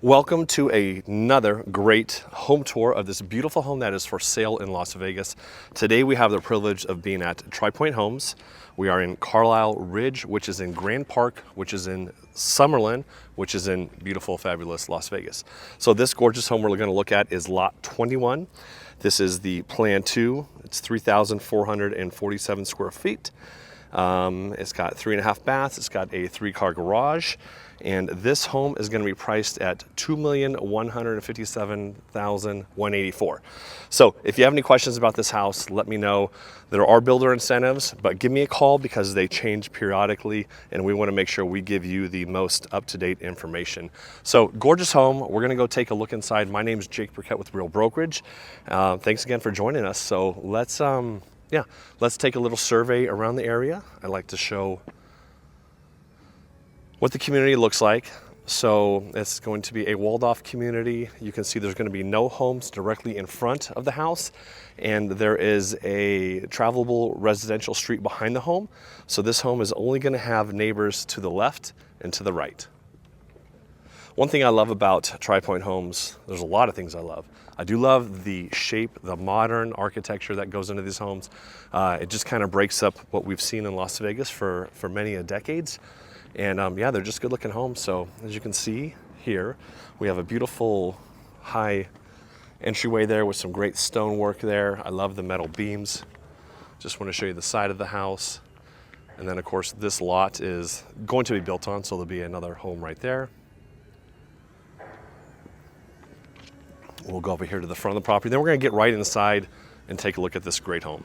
Welcome to another great home tour of this beautiful home that is for sale in Las Vegas. Today we have the privilege of being at Tri Pointe Homes. We are in Carlisle Ridge, which is in Grand Park, which is in Summerlin, which is in beautiful, fabulous Las Vegas. So this gorgeous home we're going to look at is lot 21. This is the Plan 2. It's 3,447 square feet. It's got 3.5 baths. It's got a 3-car garage. And this home is going to be priced at $2,157,184. So if you have any questions about this house, let me know. There are builder incentives, but give me a call because they change periodically and we want to make sure we give you the most up-to-date information. So gorgeous home. We're going to go take a look inside. My name is Jake Burkett with Real Brokerage. Thanks again for joining us. So let's take a little survey around the area. I like to show what the community looks like. So it's going to be a walled off community. You can see there's going to be no homes directly in front of the house, and there is a travelable residential street behind the home. So this home is only going to have neighbors to the left and to the right. One thing I love about Tri Pointe Homes, there's a lot of things I love. I do love the shape, the modern architecture that goes into these homes. It just kind of breaks up what we've seen in Las Vegas for many decades. And yeah, they're just good looking homes. So as you can see here, we have a beautiful high entryway there with some great stonework there. I love the metal beams. Just want to show you the side of the house. And then of course this lot is going to be built on, so there'll be another home right there. We'll go over here to the front of the property. Then we're going to get right inside and take a look at this great home.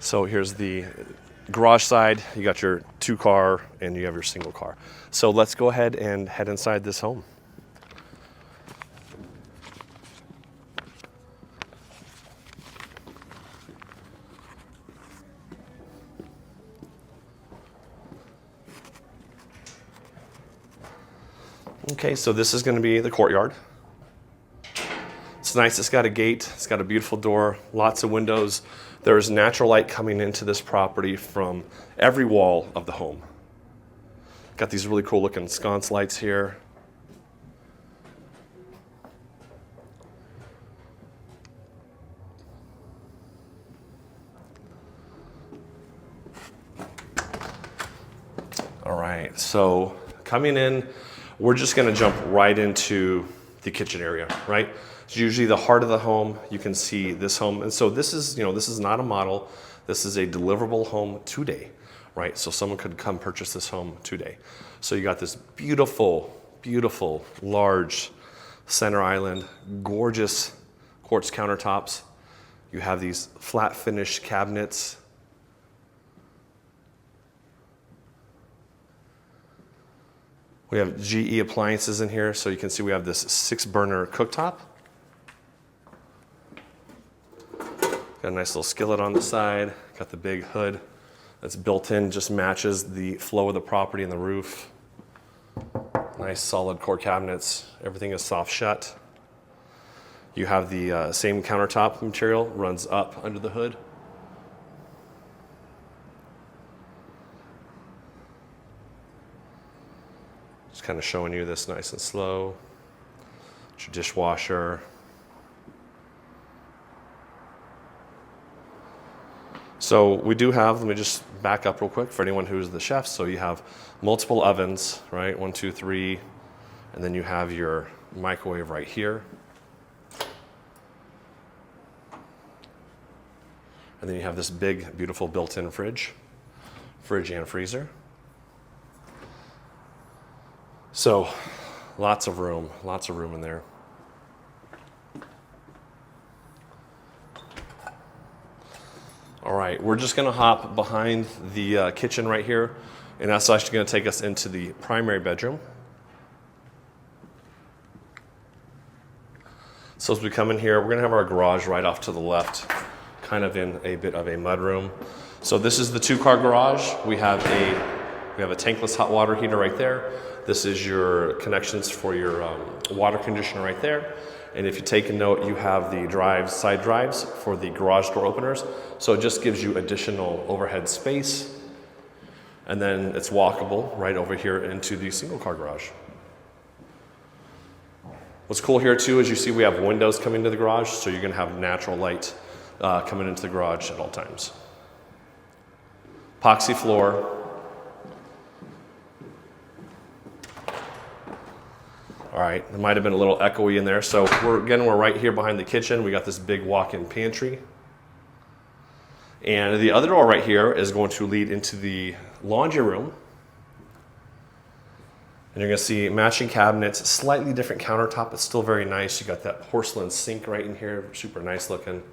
So here's the garage side. You got your 2-car and you have your single car. So let's go ahead and head inside this home. Okay, so this is going to be the courtyard. It's nice. It's got a gate. It's got a beautiful door, lots of windows. There's natural light coming into this property from every wall of the home. Got these really cool looking sconce lights here. All right, so coming in, we're just gonna jump right into the kitchen area, right? It's usually the heart of the home. You can see this home. And so this is, this is not a model. This is a deliverable home today, right? So someone could come purchase this home today. So you got this beautiful, beautiful, large center island, gorgeous quartz countertops. You have these flat finish cabinets. We have GE appliances in here. So you can see we have this 6-burner cooktop. Got a nice little skillet on the side. Got the big hood that's built in, just matches the flow of the property and the roof. Nice solid core cabinets. Everything is soft shut. You have the same countertop material, runs up under the hood. Just kind of showing you this nice and slow. It's your dishwasher. So we do have, let me just back up real quick for anyone who's the chef. So you have multiple ovens, right? 1, 2, 3. And then you have your microwave right here. And then you have this big, beautiful built-in fridge and freezer. So lots of room in there. All right, we're just gonna hop behind the kitchen right here, and that's actually gonna take us into the primary bedroom. So as we come in here, we're gonna have our garage right off to the left, kind of in a bit of a mudroom. So this is the 2-car garage. We have a tankless hot water heater right there. This is your connections for your water conditioner right there. And if you take a note, you have the side drives for the garage door openers. So it just gives you additional overhead space. And then it's walkable right over here into the single car garage. What's cool here too is you see we have windows coming to the garage, so you're gonna have natural light coming into the garage at all times. Epoxy floor. All right, it might have been a little echoey in there. So we're right here behind the kitchen. We got this big walk-in pantry. And the other door right here is going to lead into the laundry room. And you're gonna see matching cabinets, slightly different countertop, but still very nice. You got that porcelain sink right in here, super nice looking.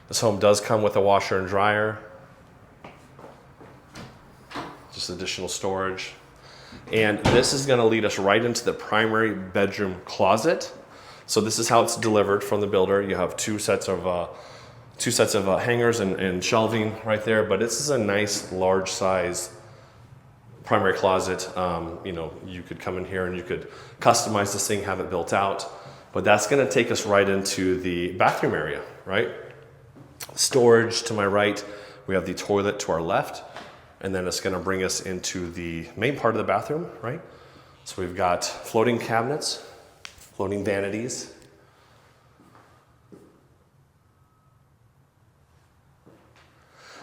This home does come with a washer and dryer. Just additional storage. And this is gonna lead us right into the primary bedroom closet. So this is how it's delivered from the builder. You have two sets of hangers and shelving right there, but this is a nice large size primary closet. You know, you could come in here and you could customize this thing, have it built out, but that's gonna take us right into the bathroom area, right? Storage to my right, we have the toilet to our left, and then it's gonna bring us into the main part of the bathroom, right? So we've got floating cabinets, floating vanities.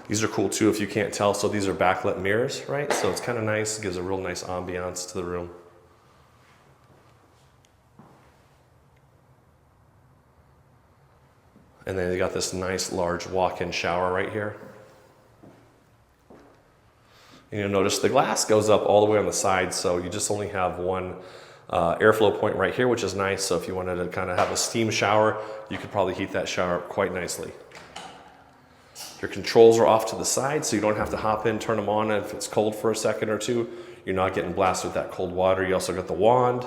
These are cool too if you can't tell. So these are backlit mirrors, right? So it's kind of nice, gives a real nice ambiance to the room. And then you got this nice large walk-in shower right here. And you'll notice the glass goes up all the way on the side, so you just only have one airflow point right here, which is nice. So if you wanted to kind of have a steam shower, you could probably heat that shower up quite nicely. Your controls are off to the side, so you don't have to hop in, turn them on if it's cold for a second or two. You're not getting blasted with that cold water. You also got the wand.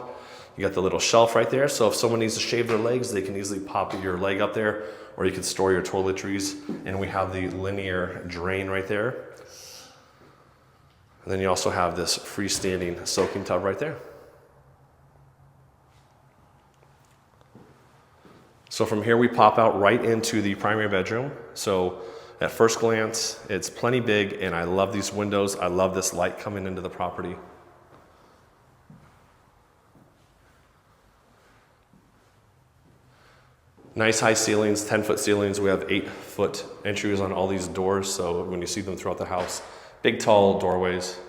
You got the little shelf right there, so if someone needs to shave their legs, they can easily pop your leg up there, or you can store your toiletries. And we have the linear drain right there. And then you also have this freestanding soaking tub right there. So from here we pop out right into the primary bedroom. So at first glance, it's plenty big, and I love these windows. I love this light coming into the property. Nice high ceilings, 10-foot ceilings. We have 8-foot entries on all these doors, so when you see them throughout the house, big, tall doorways.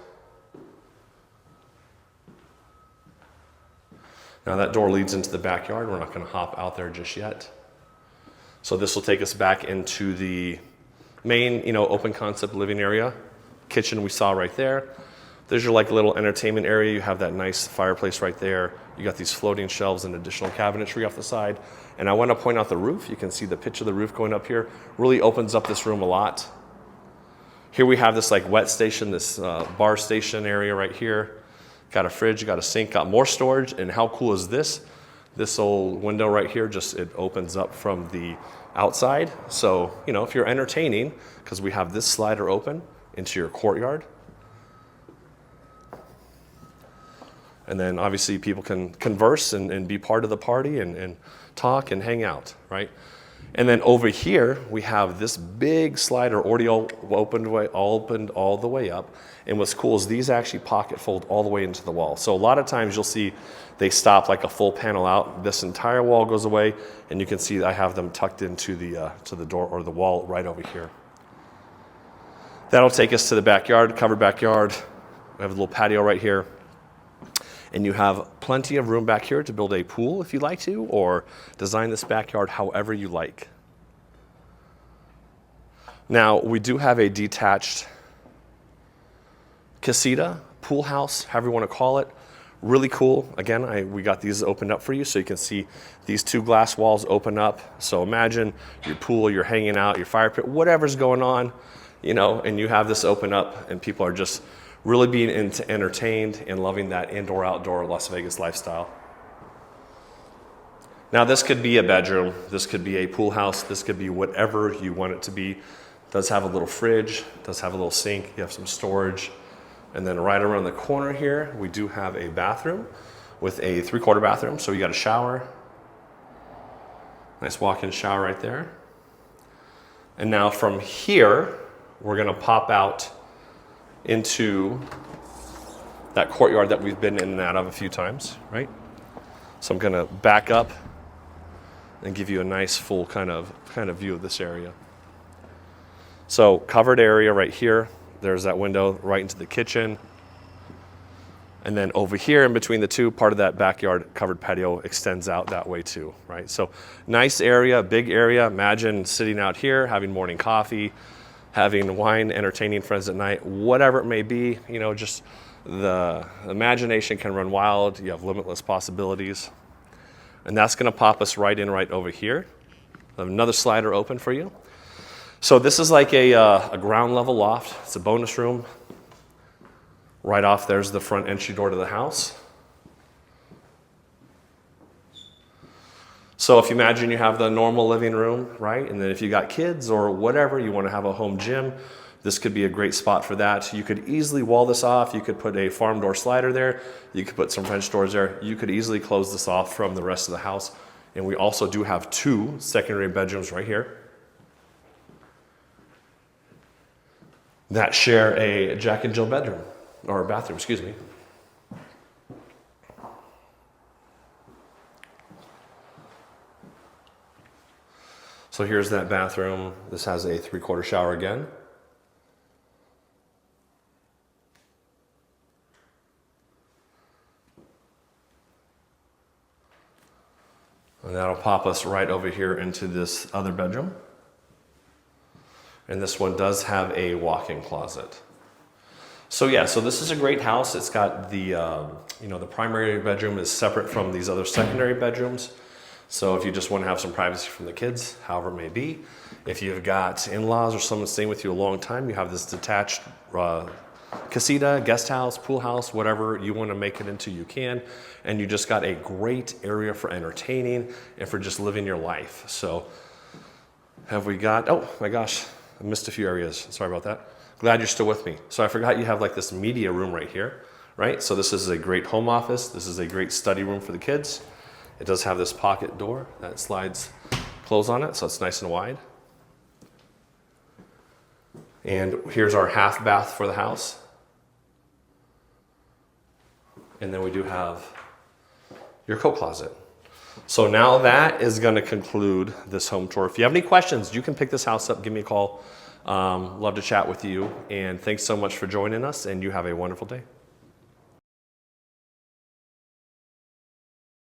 Now that door leads into the backyard. We're not going to hop out there just yet. So this will take us back into the main, open concept living area. Kitchen we saw right there. There's your little entertainment area. You have that nice fireplace right there. You got these floating shelves and additional cabinetry off the side. And I want to point out the roof. You can see the pitch of the roof going up here. Really opens up this room a lot. Here we have this wet station, this bar station area right here. Got a fridge, got a sink, got more storage. And how cool is this? This old window right here, it opens up from the outside. So, if you're entertaining, because we have this slider open into your courtyard. And then obviously people can converse and be part of the party and talk and hang out, right? And then over here, we have this big slider already opened all the way up. And what's cool is these actually pocket fold all the way into the wall. So a lot of times you'll see they stop like a full panel out. This entire wall goes away, and you can see I have them tucked into to the door or the wall right over here. That'll take us to the backyard, covered backyard. We have a little patio right here. And you have plenty of room back here to build a pool if you like to, or design this backyard however you like. Now, we do have a detached casita, pool house, however you want to call it. Really cool. Again, we got these opened up for you so you can see these two glass walls open up. So imagine your pool, you're hanging out, your fire pit, whatever's going on, and you have this open up and people are just really being entertained and loving that indoor-outdoor Las Vegas lifestyle. Now, this could be a bedroom, this could be a pool house, this could be whatever you want it to be. It does have a little fridge, does have a little sink, you have some storage. And then right around the corner here, we do have a bathroom with a 3/4 bathroom. So you got a shower, Nice walk-in shower right there. And now from here, we're gonna pop out into that courtyard that we've been in and out of a few times, right? So I'm gonna back up and give you a nice full kind of view of this area. So covered area right here. There's that window right into the kitchen. And then over here in between the two, part of that backyard covered patio extends out that way too, right? So nice area, big area. Imagine sitting out here, having morning coffee, having wine, entertaining friends at night, whatever it may be, just the imagination can run wild. You have limitless possibilities. And that's gonna pop us right in right over here. I have another slider open for you. So this is like a ground level loft. It's a bonus room. Right off, there's the front entry door to the house. So if you imagine you have the normal living room, right? And then if you got kids or whatever, you want to have a home gym, this could be a great spot for that. You could easily wall this off. You could put a farm door slider there. You could put some French doors there. You could easily close this off from the rest of the house. And we also do have 2 secondary bedrooms right here that share a Jack and Jill bedroom. Or bathroom, excuse me. So here's that bathroom. This has a 3/4 shower again. And that'll pop us right over here into this other bedroom. And this one does have a walk-in closet. So yeah, so this is a great house. It's got the, the primary bedroom is separate from these other secondary bedrooms. So if you just want to have some privacy from the kids, however it may be. If you've got in-laws or someone staying with you a long time, you have this detached casita, guest house, pool house, whatever you want to make it into, you can. And you just got a great area for entertaining and for just living your life. So have we got, oh my gosh, I missed a few areas. Sorry about that. Glad you're still with me. So I forgot you have like this media room right here, right? So this is a great home office. This is a great study room for the kids. It does have this pocket door that slides close on it, so it's nice and wide. And here's our half bath for the house. And then we do have your coat closet. So now that is going to conclude this home tour. If you have any questions, you can pick this house up, give me a call. Love to chat with you. And thanks so much for joining us, and you have a wonderful day.